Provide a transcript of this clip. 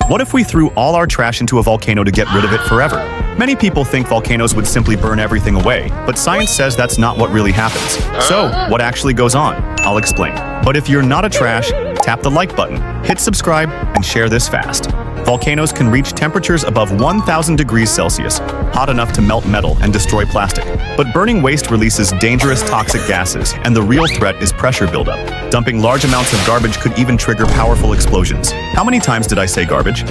What if we threw all our trash into a volcano to get rid of it forever? Many people think volcanoes would simply burn everything away, but science says that's not what really happens. So, what actually goes on? I'll explain. But if you're not a trash, tap the like button, hit subscribe, and share this fast. Volcanoes can reach temperatures above 1,000 degrees Celsius, hot enough to melt metal and destroy plastic. But burning waste releases dangerous toxic gases, and the real threat is pressure buildup. Dumping large amounts of garbage could even trigger powerful explosions. How many times did I say garbage?